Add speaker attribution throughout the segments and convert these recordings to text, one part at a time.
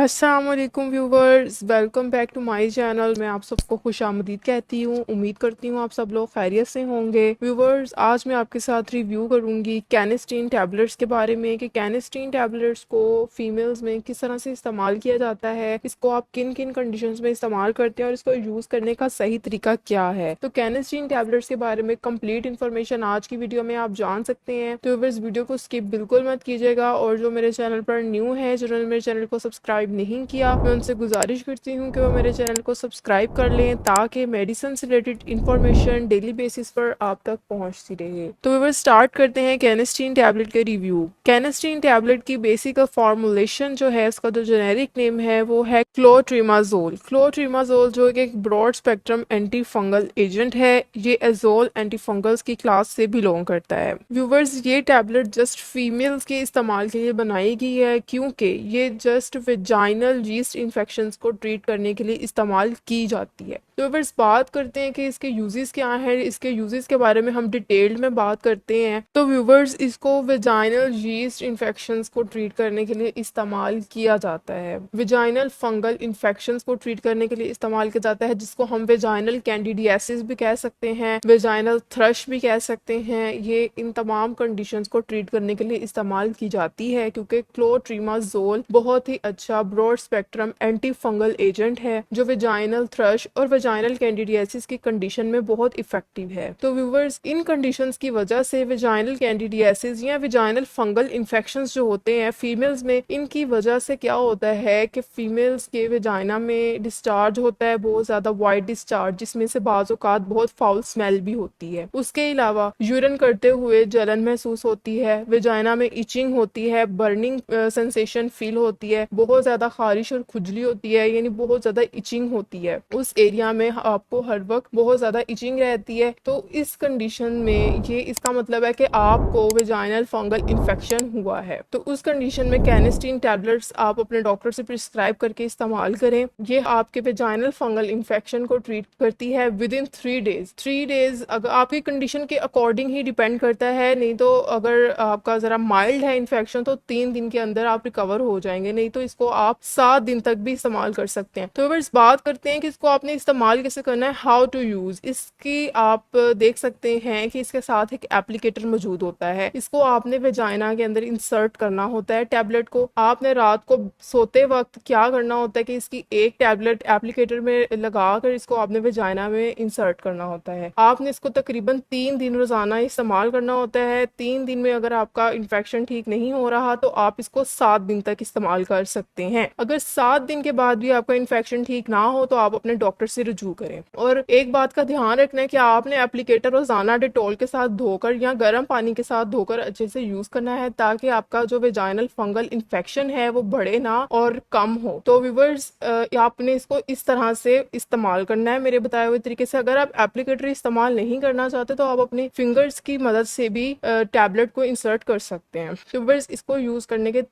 Speaker 1: अस्सलामुअलैकुम viewers, welcome back to my channel. मैं आप सबको खुशामदीद कहती हूँ। उम्मीद करती हूँ आप सब लोग खैरियत से होंगे। व्यूवर्स, आज मैं आपके साथ रिव्यू करूँगी कैनेस्टीन टैबलेट्स के बारे में कि कैनेस्टीन टैबलेट्स को फीमेल्स में किस तरह से इस्तेमाल किया जाता है, इसको आप किन किन कंडीशंस में इस्तेमाल करते हैं और इसको यूज़ करने का सही तरीका क्या है। तो कैनेस्टीन टैबलेट्स के बारे में कंप्लीट इन्फॉर्मेशन आज की वीडियो में आप जान सकते हैं। तो व्यूवर्स, वीडियो को स्किप बिल्कुल मत कीजिएगा और जो मेरे चैनल पर न्यू है, जिन्होंने मेरे चैनल को सब्सक्राइब नहीं किया, मैं उनसे गुजारिश करती हूँ कि वो मेरे चैनल को सब्सक्राइब कर लें ताकि मेडिसिन से रिलेटेड इंफॉर्मेशन डेली बेसिस पर आप तक पहुँचती रहे। तो व्यूअर्स, स्टार्ट करते हैं कैनेस्टीन टैबलेट के रिव्यू। कैनेस्टीन टैबलेट की बेसिक फॉर्मुलेशन जो है, उसका जो जेनेरिक नेम है वो है क्लोट्रिमाजोल। क्लोट्रिमाजोल जो एक broad spectrum anti fungal agent है, ये एजोल एंटी फंगल्स की क्लास से बिलोंग करता है। व्यूवर्स, ये टैबलेट जस्ट फीमेल्स के इस्तेमाल के लिए बनाई गई है क्योंकि ये जस्ट वेजाइनल यीस्ट इन्फेक्शंस को ट्रीट करने के लिए इस्तेमाल की जाती है। तो व्यूवर्स, बात करते हैं कि इसके यूजेस क्या हैं। इसके यूजेस के बारे में हम डिटेल्ड में बात करते हैं। तो व्यूवर्स, इसको वेजाइनल यीस्ट इन्फेक्शंस को ट्रीट करने के लिए इस्तेमाल किया जाता है। वेजाइनल फंगल इन्फेक्शंस को ट्रीट करने के लिए इस्तेमाल किया जाता है, जिसको हम वेजाइनल कैंडिडियासिस भी कह सकते हैं, वेजाइनल थ्रश भी कह सकते हैं। ये इन तमाम कंडीशंस को ट्रीट करने के लिए इस्तेमाल की जाती है क्योंकि क्लोट्रिमाजोल बहुत ही अच्छा broad spectrum anti fungal agent है जो वेजाइनल थ्रश और वेजाइनल कैंडिडियासिस की कंडीशन में बहुत इफेक्टिव है। तो व्यूवर्स, इन कंडीशंस की वजह से वेजाइनल कैंडिडियासिस या वेजाइनल फंगल इन्फेक्शंस जो होते हैं फीमेल्स में, इनकी वजह से क्या होता है कि फीमेल्स के वेजाइना में डिस्चार्ज होता है बहुत ज्यादा वाइट डिस्चार्ज, जिसमें से बाज़ औक़ात बहुत फाउल स्मेल भी होती है। उसके अलावा यूरिन करते हुए जलन महसूस होती है, वेजाइना में इचिंग होती है, बर्निंग सेंसेशन फील होती है, बहुत ज्यादा खारिश और खुजली होती है, यानी बहुत ज्यादा इचिंग होती है। उस एरिया में आपको हर वक्त बहुत ज्यादा इचिंग रहती है। तो इस कंडीशन में ये इसका मतलब है कि आपको वेजाइनल फंगल इन्फेक्शन हुआ है। तो उस कंडीशन में कैनेस्टीन टैबलेट्स आप अपने डॉक्टर से प्रिस्क्राइब करके इस्तेमाल करें। ये आपके वेजाइनल फंगल इन्फेक्शन को ट्रीट करती है विद इन 3 डेज। 3 डेज अगर आपकी कंडीशन के अकॉर्डिंग ही डिपेंड करता है, नहीं तो अगर आपका जरा माइल्ड है इन्फेक्शन तो 3 दिन के अंदर आप रिकवर हो जाएंगे, नहीं तो इसको आप 7 दिन तक भी इस्तेमाल कर सकते हैं। तो बस बात करते हैं कि इसको आपने इस्तेमाल कैसे करना है, हाउ टू यूज। इसकी आप देख सकते हैं कि इसके साथ एक एप्लीकेटर मौजूद होता है। इसको आपने वेजाइना के अंदर इंसर्ट करना होता है। टैबलेट को आपने रात को सोते वक्त क्या करना होता है कि इसकी एक टैबलेट एप्लीकेटर में लगाकर इसको आपने वेजाइना में इंसर्ट करना होता है। आपने इसको तकरीबन 3 दिन रोजाना इस्तेमाल करना होता है। 3 दिन में अगर आपका इन्फेक्शन ठीक नहीं हो रहा तो आप इसको 7 दिन तक इस्तेमाल कर सकते हैं। अगर 7 दिन के बाद भी आपका इन्फेक्शन ठीक ना हो तो आप अपने डॉक्टर से रुजू करें। और एक बात का ध्यान रखना है कि आपने एप्लीकेटर रोजाना डेटॉल के साथ धोकर या गर्म पानी के साथ धोकर अच्छे से यूज करना है ताकि आपका जो वेजाइनल फंगल इन्फेक्शन है वो बढ़े ना और कम हो। तो व्यूअर्स, आपने इसको इस तरह से इस्तेमाल करना है मेरे बताए हुए तरीके से। अगर आप एप्लीकेटर इस्तेमाल नहीं करना चाहते तो आप अपनी फिंगर्स की मदद से भी टैबलेट को इंसर्ट कर सकते हैं। तो व्यूअर्स, इसको यूज करने के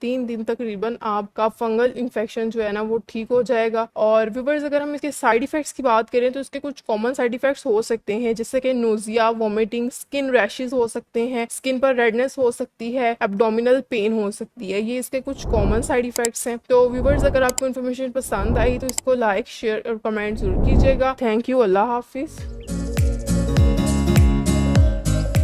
Speaker 1: 3 दिन तकरीबन आपका फंगल इन्फेक्शन जो है ना वो ठीक हो जाएगा। और व्यूअर्स, अगर हम इसके साइड इफेक्ट्स की बात करें तो इसके कुछ कॉमन साइड इफेक्ट्स हो सकते हैं, जैसे कि नोजिया, वॉमिटिंग, स्किन रैशेस हो सकते हैं, स्किन पर रेडनेस हो सकती है, एब्डोमिनल पेन हो सकती है। ये इसके कुछ कॉमन साइड इफेक्ट्स हैं। तो व्यूअर्स, अगर आपको इन्फॉर्मेशन पसंद आई तो इसको लाइक, शेयर और कमेंट जरूर कीजिएगा। Thank you. Allah Hafiz.